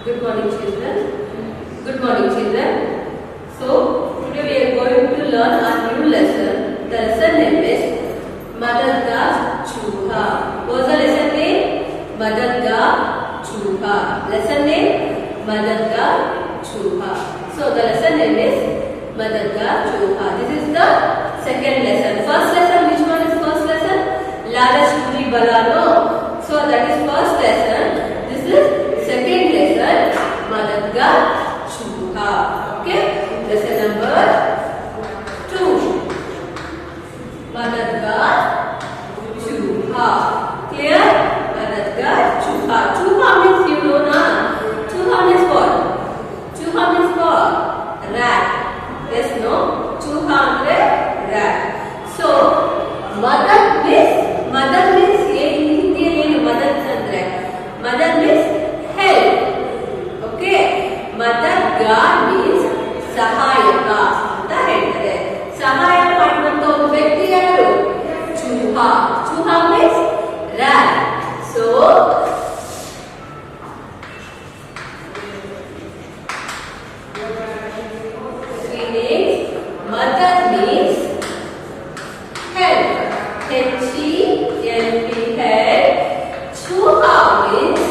Good morning, children. Good morning, children. So, today we are going to learn a new lesson. The lesson name is Madadga Chuha. What's the lesson name? Madadga Chuha. Lesson name? Madadga Chuha. So, the lesson name is Madadga Chuha. This is the second lesson. First lesson, which one is first lesson? Lala Shuri Balano. So, that is first lesson. This is second lesson, Madadga Chuha. Okay? Lesson number 2. Madadga Chuha. Clear? Madadga Chuha. Chuha means you know na. Chuha means what? Chuha means what? Rat. Yes, no? Chuha andre rat. So, Madad means Hindi Madad andre. Madad means help. Okay? Madadga means Sahayaka ಅಂತ ಹೇಳ್ತಾರೆ. ಸಹಾಯ ಮಾಡುವಂತ ಒಂದು ವ್ಯಕ್ತಿ ಯಾರು? ಚೂಹಾ. ಚೂಹಾ means rat. So means Madad means help. H-E-L-P help. Chooha means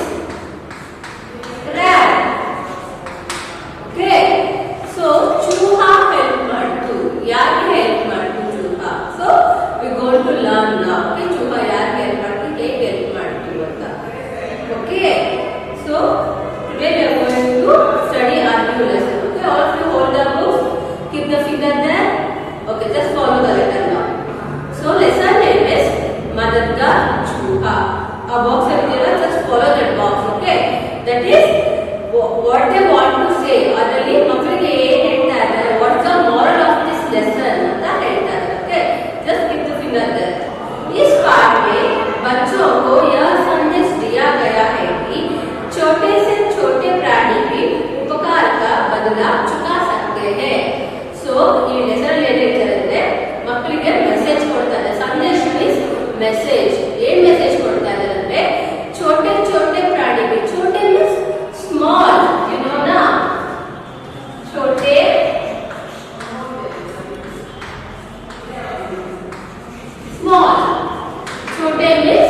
rat. Okay. So Chooha help ಮಾಡ್ತು. ಯಾರಿಗೆ help ಮಾಡ್ತು Chooha? So we going to learn now. Okay, Chooha ಯಾರಿಗೆ ಹೆಲ್ಪ್ ಮಾಡ್ತು, ಹೇಗೆ ಹೆಲ್ಪ್ ಮಾಡ್ತು ಅಂತ. Okay. So today we are going to study our new lesson. Okay, all of you hold the books. Keep the finger there. Okay, just follow the letter now. So lesson name is Madadga Chuha. A box appears, just follow that box. Okay, that is what they want to say. ಅದರಲ್ಲಿ ಮಕ್ಕಳಿಗೆ ಏನು ಹೇಳ್ತಾ ಇದ್ದಾರೆ, what's the moral of this lesson ಅಂತ ಹೇಳ್ತಾ ಇದ್ದಾರೆ. Okay, just keep the finger there. इस पाठ में बच्चों को यह संदेश दिया गया है कि छोटे से छोटे प्राणी भी उपकार का बदला चुका सकते हैं. So ಈ ಲೆಸನ್ ಏನು ಹೇಳ್ತಾರೆ ಅಂದ್ರೆ ಮಕ್ಕಳಿಗೆ ಮೆಸೇಜ್ ಕೊಡ್ತಾ ಇದ್ದಾರೆ. ಸಂದೇಶ ಮೀನ್ಸ್ ಮೆಸೇಜ್. ಏನ್ ಮೆಸೇಜ್ ಕೊಡ್ತಾ ಇದ್ದಾರೆ ಅಂದ್ರೆ छोटे छोटे प्राणी भी. छोटे means small, you know na. छोटे small. छोटे means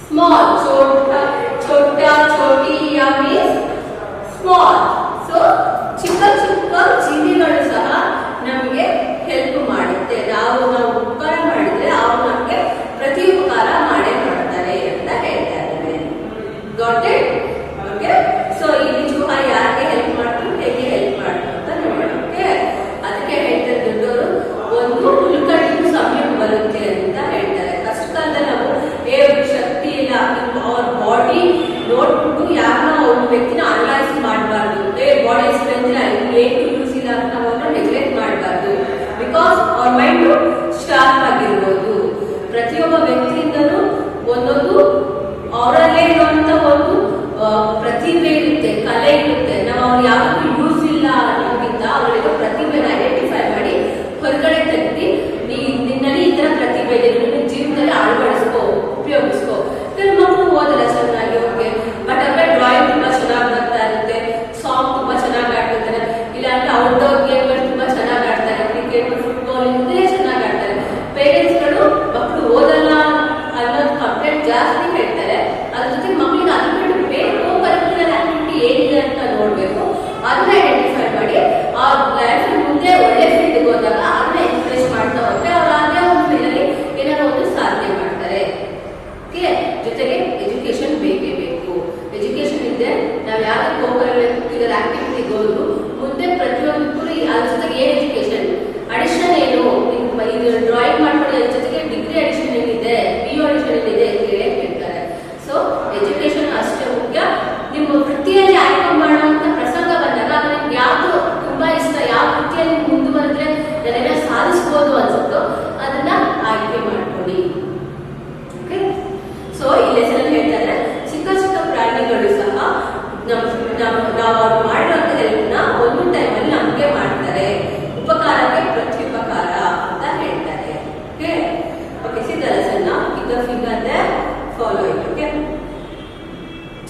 small. छोटा छोटा छोटी या means small. So ಚಿಕ್ಕ ಚಿಕ್ಕ ಜೀವಿಗಳು ಸಹ ನಮಗೆ ಹೆಲ್ಪ್ ಮಾಡುತ್ತೆ. ನಾವು ಉಪಕಾರ ಮಾಡಿದ್ರೆ ಅವರು ನಮಗೆ ಪ್ರತಿ ಉಪಕಾರ ಮಾಡೇ ಮಾಡ್ತಾರೆ ಅಂತ ಹೇಳ್ತಾ ಇದ್ದಾರೆ. Got it? Okay? So ಇಲ್ಲಿ ಚೂಹಾ ಯಾರಿಗೆ ಹೆಲ್ಪ್ ಮಾಡ್ತು, ಹೇಗೆ ಹೆಲ್ಪ್ ಮಾಡ್ತು ಅಂತ ನೋಡೋಣ. Okay? ಅದಕ್ಕೆ ಹೇಳ್ತಾರೆ ದೊಡ್ಡವರು, ಒಂದು ಹುಲ್ಕಟ್ಟಿಗೂ ಸಮಯ ಬರುತ್ತೆ ಅಂತ ಹೇಳ್ತಾರೆ. ಕಷ್ಟ ಕಾಲದಲ್ಲಿ ನಾವು ಶಕ್ತಿ ಇಲ್ಲ ಅವ್ರ ಬಾಡಿ ನೋಡ್ಬಿಟ್ಟು ಯಾರನ್ನ ಒಂದು ವ್ಯಕ್ತಿನ ಅನಲೈಸ್ ಮಾಡಬಾರ್ದು. ಬಾಡಿ ಸ್ಟ್ರೆಂತ್ ಇಲ್ಲ, ಏನು ಯೂಸ್ ಇಲ್ಲ ಅಂತ ನಾವು ನೆಗ್ಲೆಕ್ಟ್ ಮಾಡಬಾರ್ದು. ಬಿಕಾಸ್ ಅವ್ರ ಮೈಂಡ್ ಶಾರ್ಪ್ ಆಗಿರ್ಬೋದು. ಪ್ರತಿಯೊಬ್ಬ ವ್ಯಕ್ತಿಯಿಂದಲೂ ಒಂದೊಂದು ಅವರಲ್ಲೇ ಇರುವಂತ ಒಂದು ಪ್ರತಿಭೆ ಇರುತ್ತೆ, ಕಲೆ ಇರುತ್ತೆ. ನಾವು ಅವ್ರು ಯಾವತ್ತೂ ಯೂಸ್ ಇಲ್ಲ ಅನ್ನೋದಕ್ಕಿಂತ ಅವರಿಗೆ ಪ್ರತಿಭೆನ ಐಡೆಂಟಿಫೈ ಮಾಡಿ ಹೊರಗಡೆ ತೆಗ್ದು ನಿನ್ನಲ್ಲಿ ಈ ತರ ಪ್ರತಿಭೆ ಇದೆ, ನಿನ್ನ ಜೀವನದಲ್ಲಿ ಅಳವಡಿಸ್ಕೋ, ಉಪಯೋಗಿಸ್ಕೋ. ಮಕ್ಕಳು ಓದಲ್ಲ ಚೆನ್ನಾಗಿ, ಓಕೆ, ಬಟ್ ಅವ್ರಿಗೆ ಡ್ರಾಯಿಂಗ್ ತುಂಬಾ ಚೆನ್ನಾಗಿ ಬರ್ತಾ ಇರುತ್ತೆ, ಸಾಂಗ್ ತುಂಬಾ ಚೆನ್ನಾಗಿ ಆಡ್ತಿರ್ತಾರೆ, ಇಲ್ಲಾಂದ್ರೆ ಔಟ್ಡೋರ್ ಗೇಮ್ಗಳು ತುಂಬಾ ಚೆನ್ನಾಗಿ ಆಡ್ತಾರೆ, ಕ್ರಿಕೆಟ್, ಫುಟ್ಬಾಲ್ ಇಂದೇ ಚೆನ್ನಾಗಿ ಆಡ್ತಾರೆ. ಪೇರೆಂಟ್ಸ್ಗಳು ಮಕ್ಕಳು ಓದಲ್ಲ ಅನ್ನೋದು ಕಂಪ್ಲೇಂಟ್ ಜಾಸ್ತಿ ಹೇಳ್ತಾರೆ. ಅದ್ರ ಜೊತೆ ಮಕ್ಕಳಿಗೆ ಅದ್ರ ಬೇಕು ಕರಿಕ್ಯುಲರ್ ಆಕ್ಟಿವಿಟಿ ಏನಿದೆ ಅಂತ ನೋಡ್ಬೇಕು. ಅದನ್ನ ಐಡೆಂಟಿಫೈ ಮಾಡಿ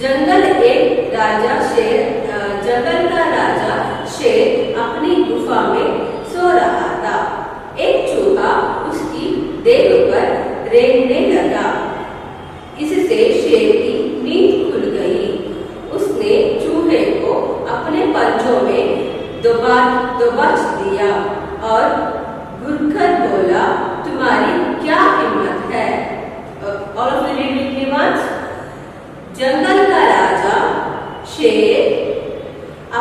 जंगल एक राजा शेर जंगल का राजा शेर अपनी गुफा में सो रहा था। एक चूहा उसकी देह पर रेंगने लगा। इससे शेर की नींद खुल गई। उसने चूहे को अपने पंजों में दबोच दिया और घुरकर बोला, तुम्हारी क्या हिम्मत है? All of you read with me once. जंगल का राजा शेर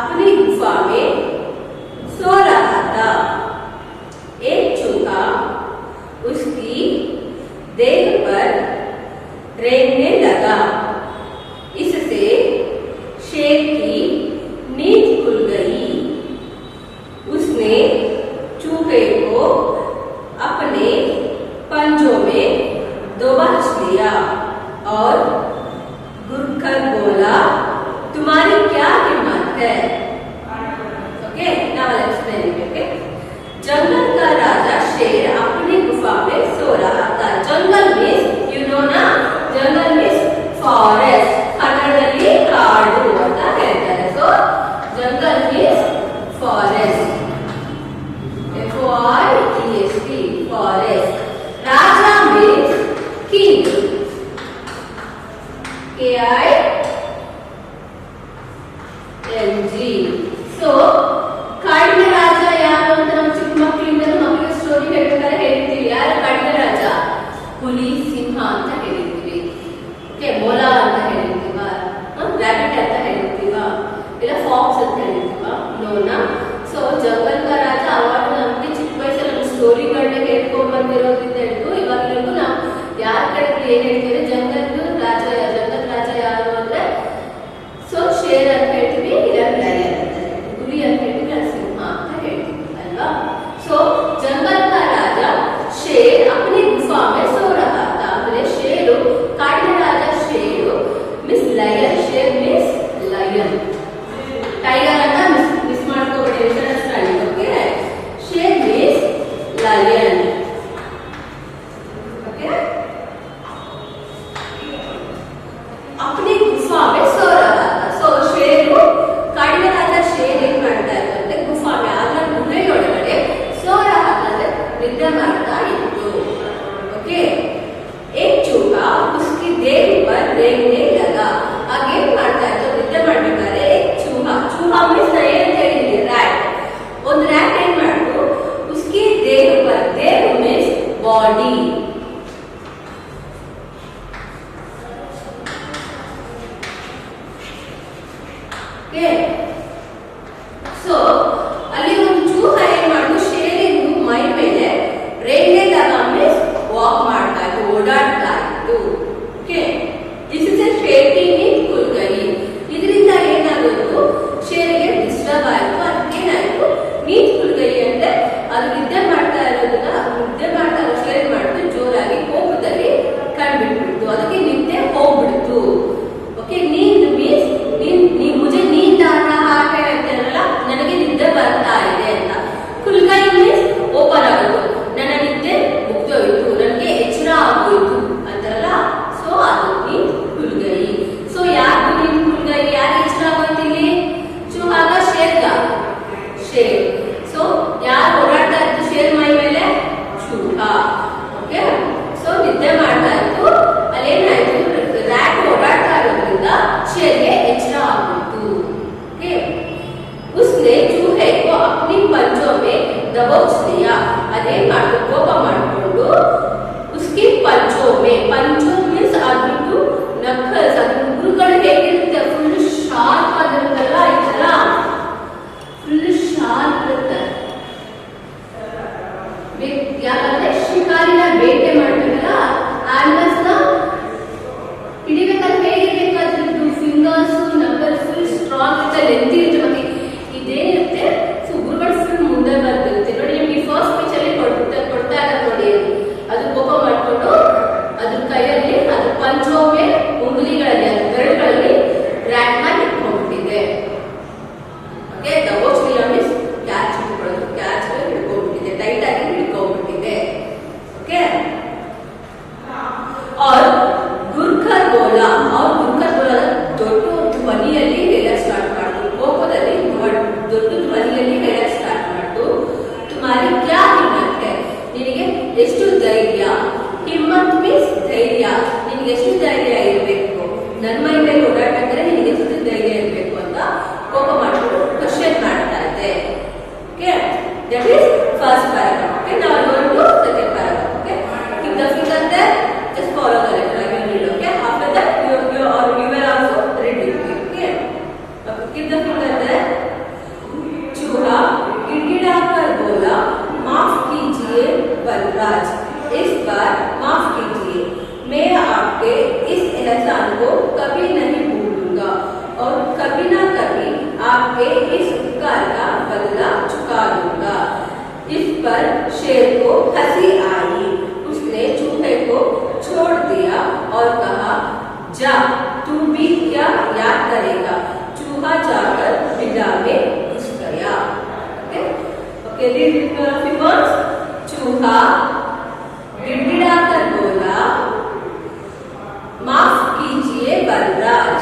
अपनी गुफा में सो रहा था। एक चूहा उसकी देह पर रेंगने लगा। इससे शेर की नींद खुल गई। उसने चूहे को अपने पंजों में दबोच लिया और घुरकर बोला, तुम्हारी क्या हिम्मत है? Okay, now let's explain. Okay, जंगल का राजा शेर अपनी गुफा में सो रहा था। जंगल मीन्स यू नो ना, जंगल मीन्स फॉरेस्ट। ಕನ್ನಡದಲ್ಲಿ ಕಾಡು ಅಂತ ಹೇಳ್ತಾರೆ। So jungle means forest, FOREST, forest. Raja means king, KING। So ಕಾಡಿನ ರಾಜ ಯಾರು ಅಂತ ನಾವು ಚಿಕ್ಕ ಮಕ್ಕಳಿಂದ ಮಕ್ಕಳಿಗೆ ಸ್ಟೋರಿ ಹೇಳ್ಬೇಕಾದ್ರೆ ಹೇಳ್ತೀವಿ, ಯಾರು ಕಾಡಿನ ರಾಜ? ಹುಲಿ, ಸಿಂಹ ಅಂತ ಹೇಳಿರ್ತೀವಿ, ಮೊಲ ಅಂತ ಹೇಳಿರ್ತೀವ, ರ್ಯಾಬಿಟ್ ಅಂತ ಹೇಳಿರ್ತೀವ, ಇಲ್ಲ ಫಾಕ್ಸ್ ಅಂತ ಹೇಳಿರ್ತೀವ, ನೋನ। ಸೊ ಜಂಗಲ್ का ರಾಜ ಅವಾಗ ನಮ್ಗೆ ಚಿಕ್ಕ ವಯಸ್ಸಲ್ಲಿ ನಮ್ಮ ಸ್ಟೋರಿಗಳನ್ನ ಹೇಳ್ಕೊಂಡ್ ಬಂದಿರೋದ್ರಿಂದ ಹಿಡಿದು ಇವಾಗಲೂ ನಾವು ಯಾರ ಕಡೆ ಏನ್ ಹೇಳ್ತೀವಿ, ಜಂಗಲ್ ರಾಜ ಯಾರು ಅಂದ್ರೆ ಸೊ ಶೇರ್ ಅಂತ ಹೇಳ್ತೀವಿ, ಇಲ್ಲ ಲಯನ್ ಅಂತ ಹೇಳ್ತೀವಿ, ಹುಲಿ ಅಂತ ಹೇಳ್ತೀವಿ, ಇಲ್ಲ ಸಿಂಹ ಅಂತ ಹೇಳ್ತೀವಿ ಅಲ್ವಾ। ಸೊ जंगल का राजा शेर अपनी गुफा में सो रहा था। ಅಂದ್ರೆ ಶೇರು, ಕಾಡಿನ ರಾಜ ಶೇರು means lion, sher means lion, tiger ಅಂತ ಮಿಸ್ ಮಾಡ್ಕೋಬೇಡಿ, misunderstanding. Okay, sher means lion. Okay, अपनी गुफा में सो रहा था। सो ಶೇರು, ಕಾಡಿನ ರಾಜ ಶೇರ್ ಏನ್ ಮಾಡ್ತಾ ಇತ್ತು ಅಂದ್ರೆ ಗುಫಾ में, ಅದರ ಗುಹೆಯೊಳಗಡೆ ಸೋ रहा था ಅಂದ್ರೆ ನಿದ್ದೆ ಮಾಡ್ತಾ ಇತ್ತು। ओके, एक चूहा उसकी देह पर रेंगने लगा। आगे ಮಾಡ್ತಾ ಇತ್ತು, ನಿದ್ದೆ ಮಾಡಬೇಕಾದ್ರೆ ಚೂಹಾ ಮೀನ್ಸ್ ಏನು ಅಂತ ಹೇಳಿದ್ವಿ, ರ್ಯಾಟ್। ಒಂದು ರ್ಯಾಟ್ ಏನ್ ಮಾಡ್ತು, उसकी देह पर, देह ಮೀನ್ಸ್ ಬಾಡಿ, ಓಕೆ। ಸೊ ಅಲ್ಲಿ ಒಂದು ಚೂಹ ಏನ್ ಮಾಡ್ತು, ಶೇರಿಂದು ಮೈ ಮೇಲೆ ರೇಂಗನೆ ಲಗಾ ಮೀನ್ಸ್ ವಾಕ್ ಮಾಡ್ತಾ ಇತ್ತು, ಓಡಾಡ್ತಾ ಇತ್ತು। ಓಕೆ, इससे शेर की नींद खुल गई। ಇದರಿಂದ ಏನಾಗುತ್ತೆ, ಶೇರಿಗೆ ಡಿಸ್ಟರ್ಬ್ ಆಯ್ತು, ಅದಕ್ಕೇನಾಯ್ತು, ನೀಂದ್ खुल गई ಅಂದ್ರೆ ಅದು ನಿದ್ದೆ ಮಾಡ್ತಾ ಇರೋದನ್ನ, ನಿದ್ದೆ ಮಾಡ್ತಾ ಇರೋ ಶೇರ್ ಮಾಡ್ತು, ಜೋರಾಗಿ ಕೋಪದಲ್ಲಿ ಕಂಡ್ಬಿಟ್ಬಿಡ್ತು, ಅದಕ್ಕೆ ನಿದ್ದೆ ಹೋಗ್ಬಿಡ್ತು। ಓಕೆ, ನೀಂದ್ ಮೀನ್ಸ್ ಮುझे नींद आ रहा है ಅಂತಾರಲ್ಲ, ನನಗೆ ನಿದ್ದೆ ಬರ್ತಾ ಇದೆ ಅಂತ। खुल गई ಮೀನ್ಸ್ ಓಪನ್ ಆಗೋದು, ನನ್ನ ನಿದ್ದೆ ಮುಗ್ದೋಯ್ತು, ನನಗೆ ಎಚ್ಚರ ಆಗೋಯ್ತು ಅಂತಾರಲ್ಲ, ಸೊ ಅದು ನೀಂದ್ खुल गई। ಸೊ इस उपकार का बदला चुका दूंगा। इस पर शेर को हंसी आई। उसने चूहे को छोड़ दिया और कहा, जा तू भी क्या याद करेगा। चूहा जाकर बिला में घुस गया। ओके, रीड चूहा गिड़गिड़ाकर बोला, माफ कीजिए वनराज,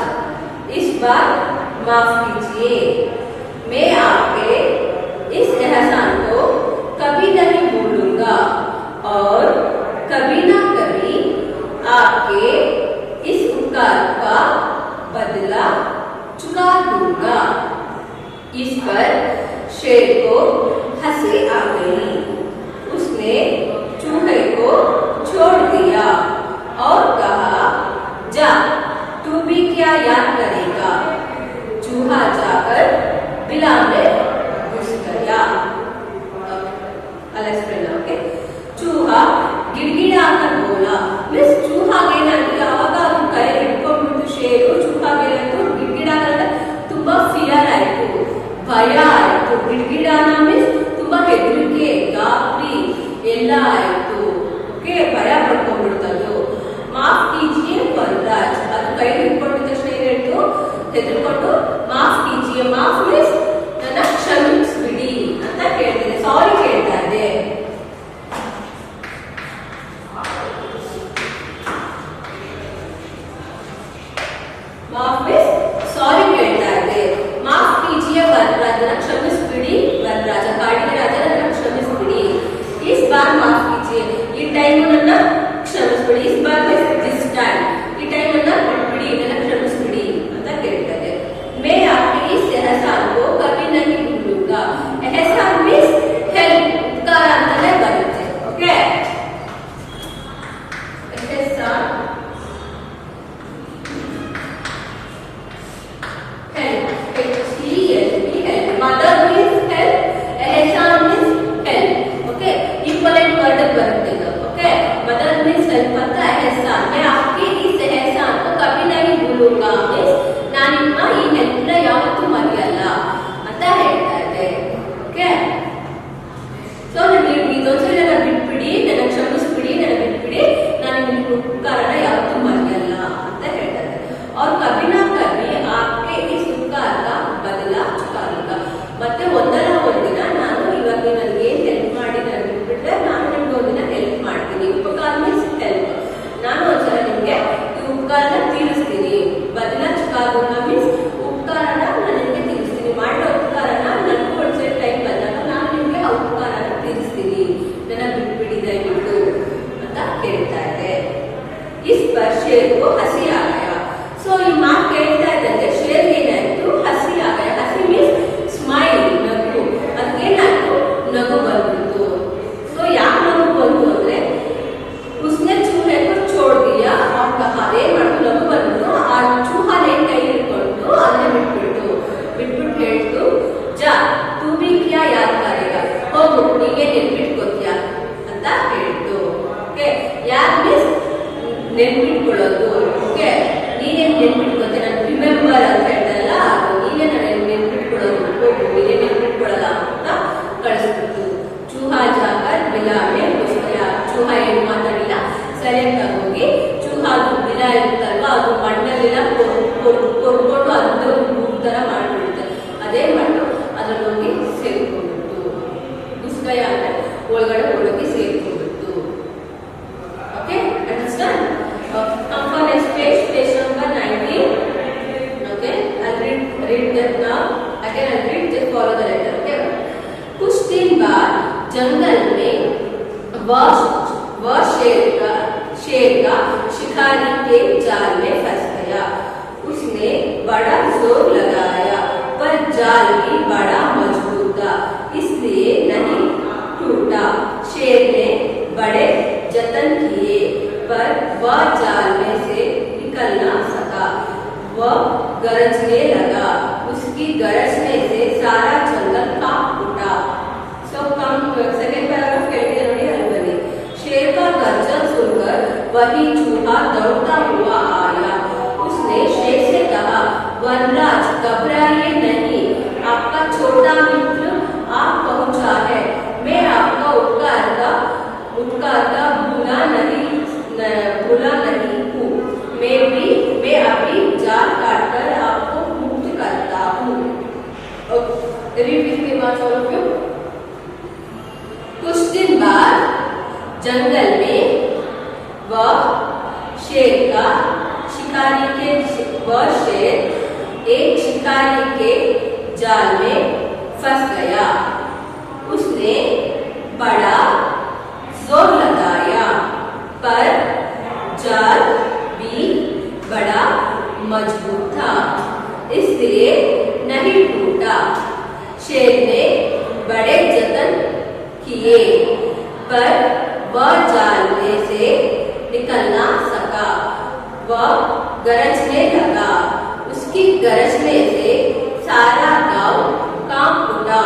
इस बार माफ कीजिए। मैं आपके इस एहसान को कभी नहीं भूलूंगा और कभी ना कभी आपके इस उपकार का बदला चुका दूंगा। इस पर शेर को हंसी आ गई। उसने चूहे को छोड़ दिया और कहा, जा तू भी क्या याद करेगा। चूहा जाकर बिला में घुस गया। ओके, चूहा ಗಿಡಗಿಡಾಕರ್ ಬೋಲ ಮಿಸ್ ಚೂಹಾಗೇನಾಗಿ ಯಾವಾಗ ಅದು ಕೈ ಹಿಡ್ಕೊಂಡ್ಬಿಟ್ಟು ಶೇರು ಚೂಹಾಗೇನಾಯ್ತು ಗಿಡಗಿಡಾಕರ ತುಂಬಾ ಫಿಯರ್ ಆಯ್ತು, ಭಯ ಆಯ್ತು. ಗಿಡಗಿಡಾನ ಮೀನ್ಸ್ ತುಂಬಾ ಹೆದರಿಕೆ, ಗಾಬರಿ ಎಲ್ಲ ಆಯ್ತು. ಓಕೆ, ಭಯ ಪಡ್ಕೊಂಡ್ಬಿಡ್ತದ್ದು. ಮಾಫ್ ಕೀಜಿಯೇ ವನರಾಜ್, ಅದು ಕೈ ಹಿಡ್ಕೊಂಡಿದ ತಕ್ಷಣ ಏನಾಯ್ತು, ಹೆದರ್ಕೊಂಡು ಮಾಫ್ ಕೀಜಿಯೇ, ಮಾಫ್ ಮೀನ್ಸ್ ನನ್ನ ಕ್ಷಮಿಸ್ಬಿಡಿ ಅಂತ ಕೇಳ್ತಿದೆ, ಸಾರಿ ಕೇಳ್ತಾ ಇದೆ. माफ में सॉरी कहता है, माफ कीजिए वनराज, क्षमिस्बिड़ी वनराज, काडिगे राजा क्षमिस्बिड़ी, इस बार माफ कीजिए, ये टाइम ನನ್ನ ಕ್ಷಮಿಸ್ಬಿಡಿ, इस बार में दिस टाइम, ये टाइम ನನ್ನ ಬಿಡಿ, ನನ್ನ ಕ್ಷಮಿಸ್ಬಿಡಿ ಅಂತ ಕೇಳ್ತಾರೆ. मैं आपके इस एहसान को कभी नहीं भूलूंगा. एहसान मीन्स हेल्प, उपकार ಅಂತಾನೆ ಬರುತ್ತೆ. ಓಕೆ, एहसान ನೆನ್ಪಿಟ್ಕೊಳ್ಳೋದು. ಓಕೆ, ನೀನೇನ್ ನೆನ್ಪಿಟ್ಕೊತ್ತೆ, ನಾನು ರಿಮೆಂಬರ್ ಅಂತ ಹೇಳ್ತಾರಲ್ಲ, ಅದು ನೀನೇ ನಾನು ನೆನ್ಪಿಟ್ಕೊಳ್ಳೋದು, ನೀನೇ ನೆನ್ಪಿಟ್ಕೊಳ್ಳಲ್ಲ ಅಂತ ಕಳಿಸ್ಬಿಟ್ಟು. ಚೂಹಾ ಜಾಕರ್ ಬಿಲಾ ಮೇ ಘುಸ್ ಗಯಾ. ಚೂಹಾ ಏನು ಮಾತಾಡಿಲ್ಲ, ಸೈಲೆಂಟ್ ಆಗಿ ಹೋಗಿ ಚೂಹಾದು ಬಿಲಾ ಇರುತ್ತಲ್ವಾ, ಅದು ಮಣ್ಣಲ್ಲೆಲ್ಲ ಕೊಡ್ಕೊಂಡು ಅದಂತ ಒಂದು ಗೂಡು ತರ ಮಾಡ್ಬಿಡುತ್ತೆ. ಅದೇ ಮಣ್ಣು ಅದ್ರಲ್ಲಿ ಹೋಗಿ ಸೇರ್ಕೊಂಡ್ಬಿಟ್ಟು, ಘುಸ್ ಗಯಾ ಅಂದ್ರೆ ಒಳಗಡೆ ಒಳಗೆ ಸೇರ್ಕೊಂಡ್ಬಿಟ್ಟು. Okay, understand? Come for next page, page number 19. Okay, I'll read that now. Again, I'll read. Just follow the letter. Okay. कुछ दिन बाद जंगल में वह शेर का शिकारी के जाल में फंस गया. उसने बड़ा जोर लगाया, पर जाल भी बड़ा मजबूत था, इसलिए नहीं टूटा. शेर ने बड़े जतन किए, पर वह जाल में से निकल ना सका. वह गरजने लगा, उसकी गरजने से सारा जंगल कांप उठा. सेकंड पैराग्राफ कहते हैं नोडी हलवनी. शेर का गर्जन सुनकर वही चूहा दौड़ता हुआ आया. उसने शेर से कहा, वनराज घबराइए नहीं, आपका all of you. कुछ दिन बाद जंगल में वह शेर का शिकारी के वह शेर एक शिकारी के जाल में फंस गया। उसने बड़ा जोर लगाया पर जाल भी बड़ा मजबूत था, इसलिए नहीं टूटा। शेर ने बड़े जतन किए पर वह जाल में से निकल ना सका। वह गरजने लगा। उसकी गरजने से सारा गांव कांप उठा।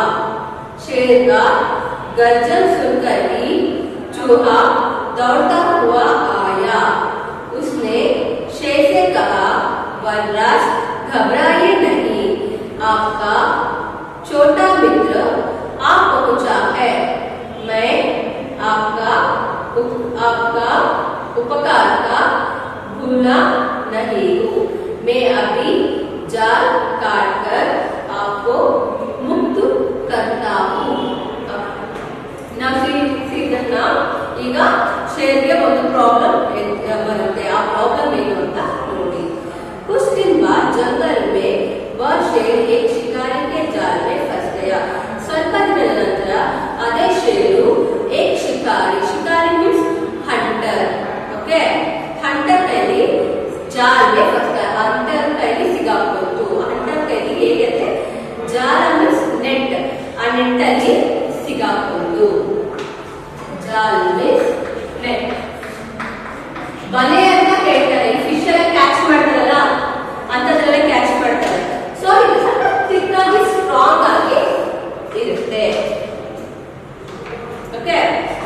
शेर का गर्जन सुनकर ही चूहा दौड़ता हुआ आया। उसने शेर से कहा, वनराज घबराइए नहीं, आपका छोटा मित्र आ पहुंचा है। मैं आपका उपकार का भूलना नहीं हूँ। मैं अभी जाल काटकर आपको मुक्त करता हूँ। ಈಗ ಶೇರ್ಗೆ ಒಂದು ಪ್ರಾಬ್ಲಮ್ ಬರುತ್ತೆ। ಆ ಪ್ರಾಬ್ಲಮ್ ಏನು ಅಂತ ನೋಡಿ। कुछ दिन बाद जंगल में वह शेर एक शिकारी के जाल में फंस गया। ಸ್ವಲ್ಪ ದಿನದ ನಂತರ ಅದೇ ಶೇರು एक शिकारी मीन्स हंटर, ओके, हंटर ಕೈಲಿ जाल में फंस गया। हंटर ಕೈಲಿ ಸಿಗಾಕೊಂಡು, ಹಂಟರ್ ಕೈಲಿ ಹೇಗಿದೆ ಜಾಲ मीन्स ನೆಟ್, ಆ ನೆಟ್ ಅಲ್ಲಿ ಸಿಗಾಕೊಂಡು, ಜಾಲ್ मीन्स ನೆಟ್। ಬಲೆ ಅಂತ ಹೇಳ್ತಾರೆ, ಫಿಶ್ ಎಲ್ಲ ಕ್ಯಾಚ್ ಮಾಡ್ತಾರಲ್ಲ ಅಂತದ್ರಲ್ಲೇ ಕ್ಯಾಚ್ ಮಾಡ್ತಾರೆ। ಸೊ ಇದು ಸ್ವಲ್ಪ ಥಿಕ್ ಆಗಿ ಸ್ಟ್ರಾಂಗ್ ಆಗಿ ಇರುತ್ತೆ, ಓಕೆ।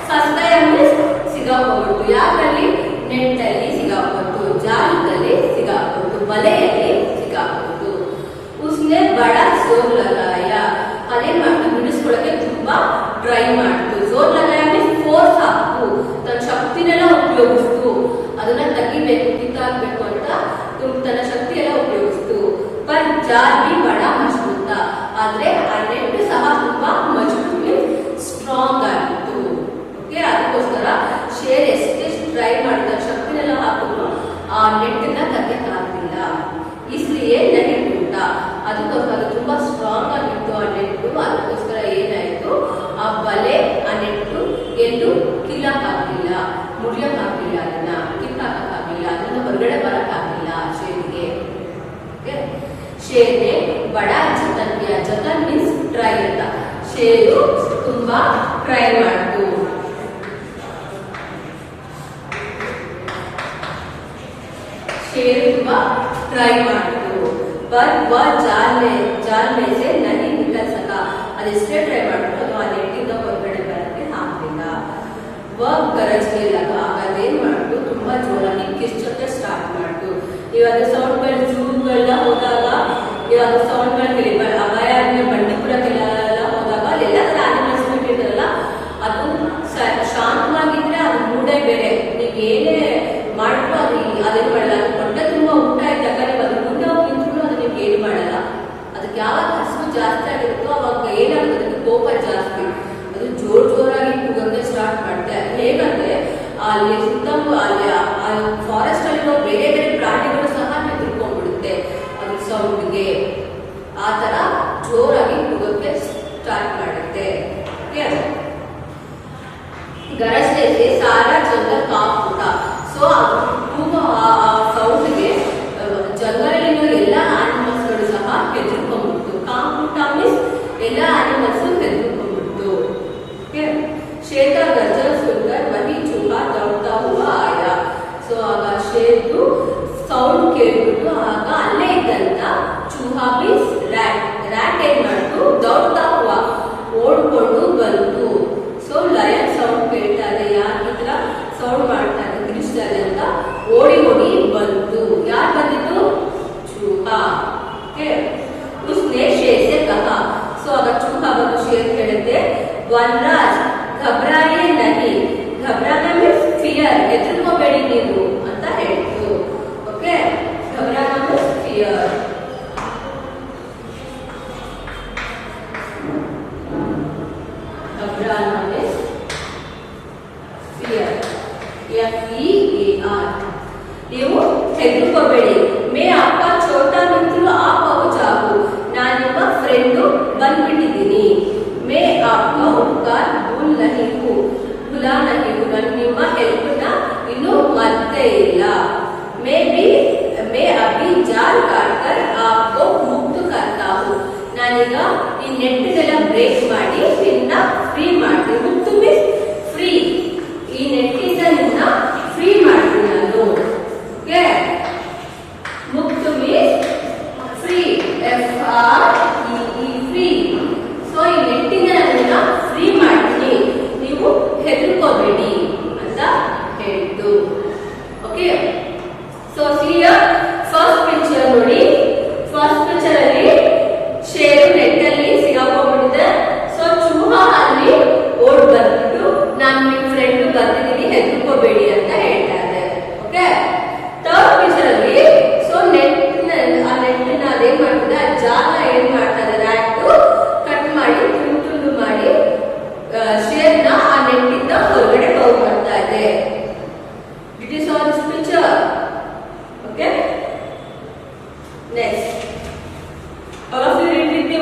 ಸಸ್ತಾಯ मीन्स ಸಿಗಾಕೊಂಡು, ಯಾರಲ್ಲಿ ನೆಟ್ ಅಲ್ಲಿ ಸಿಗಾಕೊಂಡು, ಜಾಲದಲ್ಲಿ ಸಿಗಾಕೊಂಡು, ಬಲೆಯಲ್ಲಿ ಸಿಗಾಕೊಂಡು। उसने बड़ा जोर लगाया, ಅದೇ ಮಾಡಿ ಬಿಡಿಸ್ಕೊಳ್ಳಕ್ಕೆ ತುಂಬಾ ಟ್ರೈ ಮಾಡ್ತು। जोर लगाया मीन्स ಫೋರ್ಸ್ ಹಾಕು, ತನ್ನ ಶಕ್ತಿನೆಲ್ಲ ಉಪಯೋಗಿಸ್ತು, ಅದನ್ನ ತೆಗಿಬೇಕು, ಕಿತ್ತಾಕ್ಬೇಕು ಅಂತ ತನ್ನ ಶಕ್ತಿ ಎಲ್ಲ ಉಪಯೋಗಿಸ್ತು। पर जाल भी बड़ा मजबूत था, ಆದ್ರೆ ಆ ನೆಟ್ ಸಹ ತುಂಬಾ ಮಜಬೂತ್ ಮೀನ್ಸ್ ಸ್ಟ್ರಾಂಗ್ ಆಗಿತ್ತು, ಓಕೆ। ಅದಕ್ಕೋಸ್ಕರ ಶೇರ್ ಎಷ್ಟೆಷ್ಟು ಟ್ರೈ ಮಾಡಿದ ಶಕ್ತಿನೆಲ್ಲ ಹಾಕಿದ್ರು ಆ ನೆಟ್ಟನ್ನ ತೆಗೆಯಕ್ಕಾಗಲಿಲ್ಲ। इसलिए नहीं टूटा, ಅದಕ್ಕೋಸ್ಕರ ತುಂಬಾ ಸ್ಟ್ರಾಂಗ್ ಆಗಿತ್ತು ಆ ನೆಟ್ಟು। ಅದಕ್ಕೋಸ್ಕರ ಏನಾಯ್ತು, ಆ ಬಲೆ ಆ ನೆಟ್ಟು ಎಂದು ಕಿಲ್ಲಕ್ಕಾಗಲಿಲ್ಲ, ಮುರಿಯಕ್ಕಾಗಲಿಲ್ಲ, ಅದನ್ನ ಕಿತ್ತಾಕಕ್ಕಾಗಲಿಲ್ಲ, ಅದನ್ನ ಹೊರಗಡೆ ಬರಕ್ಕಾಗಲಿಲ್ಲ ಶೇರ್ಗೆ। शेर ने बड़ा जतन किया, जतन मीन्स ट्राई ಅಂತ। ಶೇರು ತುಂಬಾ ಟ್ರೈ ಮಾಡ್ತು। शेर ತುಂಬಾ ट्राई ಮಾಡ್ತು। पर वह जाल में से नहीं निकल सका, ಅದೆಷ್ಟೇ ಟ್ರೈ ಮಾಡಿದ್ರು ಅದು ಆ ನೆಟ್ಟಿಂದ ಹೊರಗಡೆ ಬರಕ್ಕೆ ಆಗಲಿಲ್ಲ। वह गरजने लगा, ಅದೇನ್ ಮಾಡ್ತು ತುಂಬಾ ಜೋರಾಗಿ ಕಿರ್ಚೋಕೆ ಸ್ಟಾರ್ಟ್ ಮಾಡ್ತು। ಇವಾಗ ಸೌಂಡ್ಗಳು ಜೂನ್ಗಳೆಲ್ಲ ಹೋದಾಗ ಇವಾಗ ಸೌಂಡ್ಗಳು ಕೇಳಿ ಅಭಯಾರಣ್ಯ ಬಂಡೀಪುರಕ್ಕೆಲ್ಲ ಹೋದಾಗ ಅಲ್ಲೆಲ್ಲ ಆನಿಮಲ್ಸ್ ಬಿಟ್ಟಿರ್ತಾರಲ್ಲ, ಅದು ಶಾಂತವಾಗಿದ್ರೆ ಅದು ಮೂಡೇ ಬೇರೆ, ನೀವು ಏನೇ ಮಾಡಿದ್ರು ಅದೇನು ಮಾಡಲ್ಲ। ಅದು ಹೊಟ್ಟೆ ತುಂಬಾ ಊಟ ಇದ್ದಾಗ ನೀವು ಅದ್ರ ಮುಂದೆ ಹೋಗಿ ನಿಂತ್ರು ಅದು ನಿಮ್ಗೆ ಏನು ಮಾಡಲ್ಲ। ಅದಕ್ಕೆ ಯಾವಾಗ ಹಸಿವು ಜಾಸ್ತಿ ಆಗಿರುತ್ತೋ ಅವಾಗ ಏನಾಗುತ್ತೆ, ಅದಕ್ಕೆ ಕೋಪ ಜಾಸ್ತಿ, ಅದು ಜೋರಾಗಿ ಕೂಗಕ್ಕೆ ಸ್ಟಾರ್ಟ್ ಮಾಡುತ್ತೆ। ಹೇಗಂದ್ರೆ ಅಲ್ಲಿ ಸುತ್ತ ಅಲ್ಲಿ ಫಾರೆಸ್ಟ್ ಅಲ್ಲಿರೋ ಬೇರೆ ಬೇರೆ ಪ್ರಾಣಿಗಳು ಸಹ ನಿಂತ್ಕೊಂಡ್ಬಿಡುತ್ತೆ ಅದ್ರ ಸೌಂಡ್ಗೆ, ಆ ತರ ಜೋರಾಗಿ ಕೂಗಕ್ಕೆ ಸ್ಟಾರ್ಟ್ ಮಾಡುತ್ತೆ। गरजने से सारा जंगल कांप उठा। सो ಕೂಗೋ ಆ ಸೌಂಡ್ಗೆ ಜಂಗಲಲ್ಲಿರೋ ಎಲ್ಲ ಆನಿಮಲ್ಸ್ಗಳು ಸಹ ಹೆದರ್ಕೊಂಡ್ಬಿಡ್ತು। ಕಾಂಪ್ ಉಠ ಮೀನ್ಸ್ ಎಲ್ಲ ಆನಿಮಲ್ಸ್ ಹೆದರ್ಕೊಂಡ್ಬಿಡ್ತು। शेर का गर्जन सुनकर वही चूहा दौड़ता हुआ आया। सो ಆಗ ಶೇರ್ದು ಸೌಂಡ್ ಕೇಳ್ಬಿಟ್ಟು ಆಗ ಅಲ್ಲೇ ಇದ್ದಂತ ಚೂಹಾ ಮೀನ್ಸ್ ರ್ಯಾಟ್ ಏನ್ ಮಾಡ್ತು, ದೌಡ್ತಾ ಹುವ ಓಡ್ಕೊಂಡು ಬಂತು। ಸೊ ಲಯನ್ ಸೌಂಡ್ ಕೇಳ್ತಾ ಇದೆ, ಯಾರು ಈ ತರ ಸೌಂಡ್ ಮಾಡ್ತಾ ಇದೆ ತಿರುಸ್ತಾರೆ ಅಂತ ಓಡಿ ಬಂತು। ಯಾರು ಬಂದಿತ್ತು, ಚೂಹಾ। उसने शेर से कहा, सो आಗ ಚೂಹಾ ಬಂದು ಶೇರ್ ಹೇಳಿದೆ, ವನರಾಜ್ घबराइए नहीं, घबराना मीन्स फियर, ಹೆದರ್ಕೋಬೇಡಿ ನೀವು ಅಂತ ಹೇಳ್ತು, ಓಕೆ। घबराना means fear.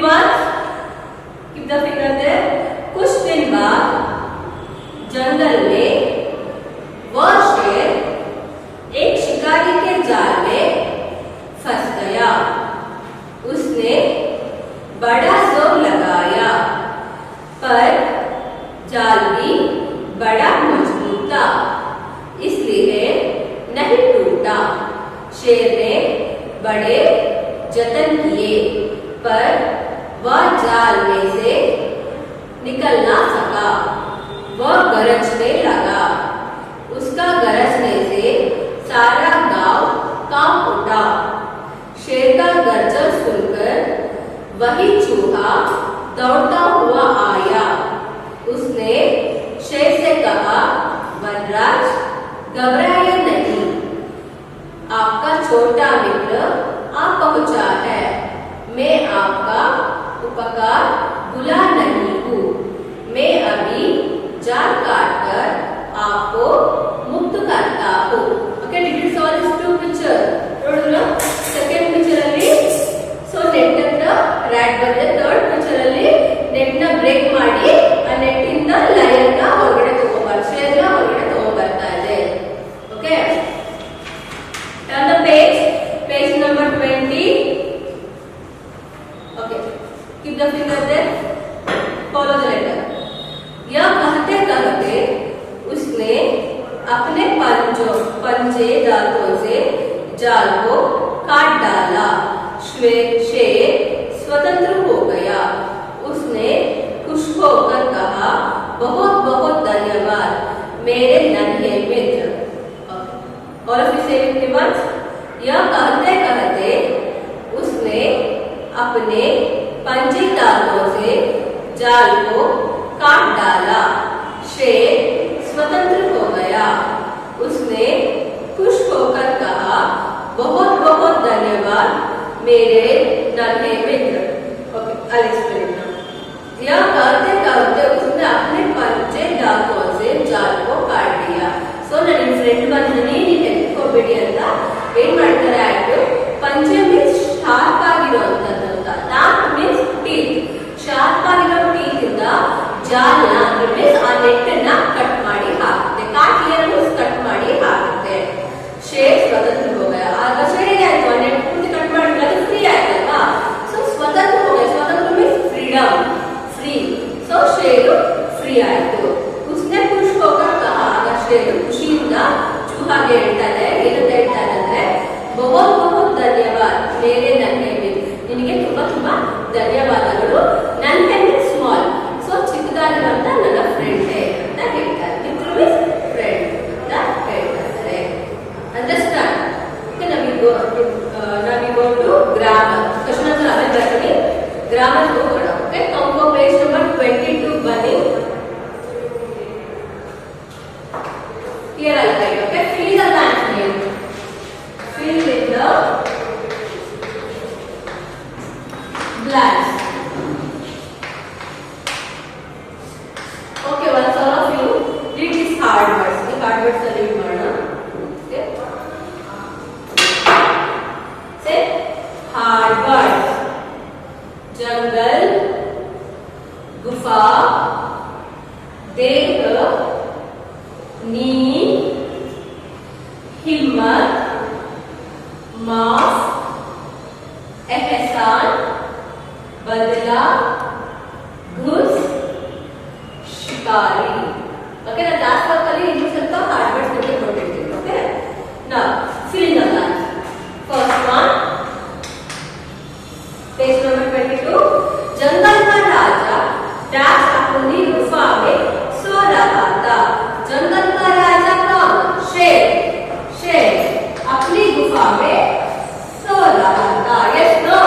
once. Keep the finger there. कुछ दिन बाद जंगल में वह शेर एक शिकारी के जाल में फंस गया। उसने बड़ा जोर लगाया पर जाल भी बड़ा मजबूत था, इसलिए नहीं टूटा। शेर ने बड़े जतन किए पर वह जाल में से निकल ना सका। वह गरजने लगा। उसका गरजने से सारा गांव कांप उठा। शेर का गर्जन सुनकर वही चूहा दौड़ता हुआ आया। उसने शेर से कहा, वनराज घबराइए नहीं, आपका छोटा मित्र आ पहुंचा है। मैं आपका उपकार भुला नहीं हूँ। मैं अभी जाल काटकर आपको मुक्त करता हूँ। Okay, did you saw this two picture? ನೋಡಿದ್ರ ಸೆಕೆಂಡ್ ಪಿಕ್ಚರ್ ಅಲ್ಲಿ ಸೊ ನೆಟ್ ಅನ್ನ ರ್ಯಾಟ್ ಬಂದ್ರೆ, ಥರ್ಡ್ ಪಿಕ್ಚರ್ ಅಲ್ಲಿ ನೆಟ್ ನ ಬ್ರೇಕ್ ಮಾಡಿ ಆ ನೆಟ್ ಇಂದ ಲಯನ್ ನ ಹೊರಗಡೆ ತಗೊಂಡ್ಬರ್ತಾರೆ, ಶೇರ್ ನ ಹೊರಗಡೆ ತಗೊಂಡ್ಬರ್ತಾ ಇದೆ. Okay, turn the page number 20. Okay, keep the finger there, follow the letter. यह कहते कहते उसने अपने पंजे दांतों से जाल को काट डाला। शेर स्वतंत्र हो गया। उसने खुश होकर कहा, बहुत बहुत धन्यवाद मेरे नन्हे मित्र। और फिर से वंस, यह कहते कहते उसने अपने पंजे दांतों से जाल को काट डाला। शेर स्वतंत्र हो गया। उसने खुश होकर कहा, बहुत बहुत धन्यवाद मेरे नन्हे मित्र। Okay, I explain now. यह कहते कहते उसने अपने पंजे दांतों से जाल को काट दिया. सो ನನ್ನ ಫ್ರೆಂಡ್ ಬಂದು ನೀನು ಹೆದರ್ಕೋಬೇಡಿ ಅಂತ ಏನ್ ಮಾಡ್ತಾರೆ, ಆಯ್ತು ಪಂಜೆ ಮೀನ್ಸ್ ಶಾರ್ಪ್ ಆಗಿರುವಂತದ್ದು ಅಂತ. ದಾಂತ್ ಮೀನ್ಸ್ ಟೀತ್. ಶಾರ್ಪ್ ಆಗಿರೋ ಟೀತ್ ಇಂದ ಜಾಲ್ನ ಅಂದ್ರೆ ಆ ನೆಟ್ ಅನ್ನ ಕಟ್ ಮಾಡಿ ಹಾಕುತ್ತೆ. ಕಾಟಿಯರ್ ಮೀನ್ಸ್ ಕಟ್ ಮಾಡಿ ಹಾಕುತ್ತೆ. ಶೇರ್ ಸ್ವತಂತ್ರ ಹೋಗಯ. ಆಗ ಶೇರ್ ಆಯ್ತು, ಆ ನೆಟ್ ಪೂರ್ತಿ ಕಟ್ ಮಾಡಿದ್ರೆ ಅದು ಫ್ರೀ ಆಯ್ತಲ್ವಾ. ಸೊ ಸ್ವತಂತ್ರ ಹೋಗಯ. ಸ್ವತಂತ್ರ means freedom, free. So share free ಆಯ್ತು. उसने खुश होकर कहा, आಗ ಶೇರು ಖುಷಿಯಿಂದ ಚೂಹಾಗೆ ಹೇಳ್ತಾನೆ, ಏನಂತ ಹೇಳ್ತಾನೆ ಅಂದ್ರೆ, बहुत बहुत धन्यवाद मेरे नन्हे मित्र. ನಿನಗೆ ತುಂಬಾ ತುಂಬಾ ಧನ್ಯವಾದಗಳು. ನನ್ಹೆ ಮೀನ್ಸ್ ಸ್ಮಾಲ್. ಸೊ ಚಿಕ್ಕದಾಗಿರುವಂತ ನನ್ನ ಫ್ರೆಂಡ್ ಅಂತ ಹೇಳ್ತಾರೆ. ಮಿತ್ರ ಮೀನ್ಸ್ ಫ್ರೆಂಡ್ ಅಂತ ಹೇಳ್ತಾರೆ. ಅಂಡರ್ಸ್ಟ್ಯಾಂಡ್? ಓಕೆ, ನಾವು go to grammar. Question answer ಆಮೇಲೆ ಬರ್ತೀನಿ. ಗ್ರಾಮರ್ ಹೋಗೋಣ. ಓಕೆ, ಕಂಪೋ ಪೇಜ್ ನಂಬರ್ 22 ಬನ್ನಿ. Here I'll write. Okay, fill the blank name. Fill in the blanks. Okay, once all of you read these hard words. The hard words are read ಮಾಡೋಣ. Okay. Say hard words. जंगल, गुफा, देह, नींद, हिम्मत, माफ, एहसान, बदला, घुस, शिकारी. ओके ना, लास्ट वर्ड कल इन सबका हार्ड वर्ड्स करके पढ़ते थे. Okay, now fill in the blanks. First one, page number 22. जंगल का राजा डैश अपनी गुफा में सो रहा था. जंगल का राजा कौन? शेर. शेर अपनी गुफा में सो रहा था. Yes, no?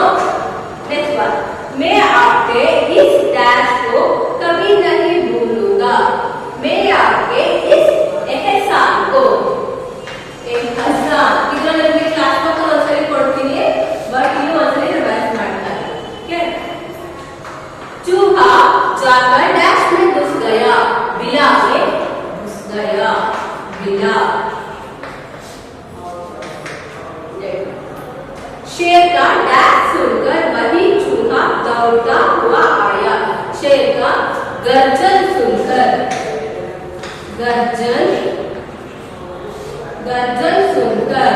नेक्स्ट वन, मैं आपके इस डैश को कभी नहीं भूलूंगा. मैं आपके इस एहसान को, एहसान ಇದರಲ್ಲಿ ನಿಮಗೆ ಕ್ಲಾಸ್ ವರ್ಕ್ ಒಂದ್ಸರಿ ಕೊಡ್ತೀನಿ, ಬಟ್ ಇದು ಒಂದ್ಸರಿ ರಿವೈಸ್ ಮಾಡ್ತಾರೆ. ಓಕೆ, चूहा जाकर डैश में घुस गया. बिला में घुस गया. बिला. शेर का डैश सुनकर वही चूहा दौड़ता गर्जन सुनकर, गर्जन, गर्जन सुनकर।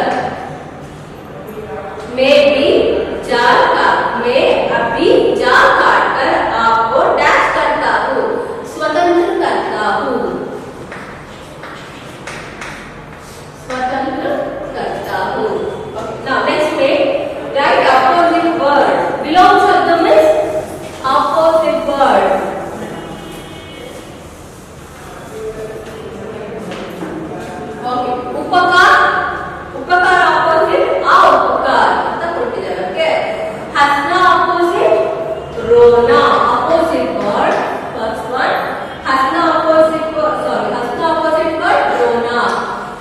मैं अभी जाल काट कर आपको डैश करता हूँ, स्वतंत्र करता हूँ, स्वतंत्र करता हूँ। Now next page, write opposite word. Belong शब्द means opposite word. Okay, उपकार, उपकार opposite उपकार ಅಂತ ಕೊಟ್ಟಿದ್ದಾರೆ. Okay, हंसना opposite रोना, opposite word. First one, हंसना opposite word, sorry, हंसना opposite word रोना.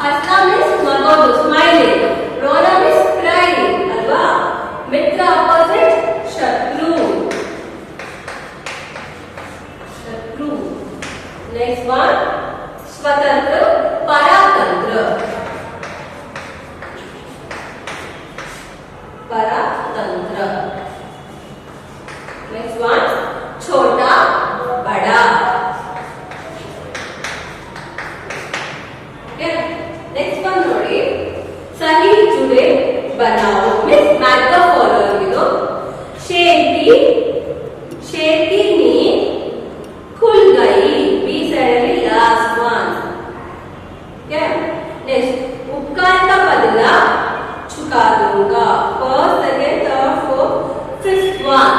हंसना means नगोದು, smiling. रोना means crying, ಅಲ್ವಾ? ಮಿತ್ರ opposite ಶತ್ರು, ಶತ್ರು. Next one, स्वतंत्र परातंत्र, परातंत्र. Next one, छोटा बड़ा. Okay. Next one ನೋಡಿ, सही जुड़े बनाओ means match the following. ಇದು शेरकी, शेरकी नींद खुल गई. Be sadly last one. क्या नेक्स्ट, उपकार का बदला चुका दूंगा. First, second, third, fourth, fifth one.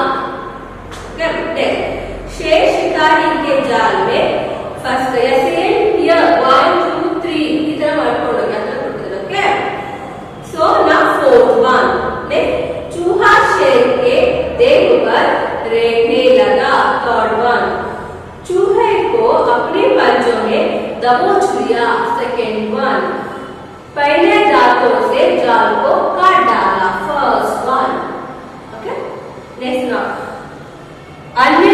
क्या नेक्स्ट, शेर शिकारी के जाल में फंस गया. सेम हियर 1 2 3 की तरह ಮಾಡ್ಕೊಳ್ಳೋಣ ಅಂತ ಕೊಟ್ಟಿದ್ದಾರೆ. Okay, so now fourth one. Next, चूहा शेर के देह पर रेंगने लगा. थर्ड वन, चूहे को अपने पंजों में दबोच लिया. सेकेंड वन, पहले दांतों से जाल को काट डाला. First one. Okay, next now अन्य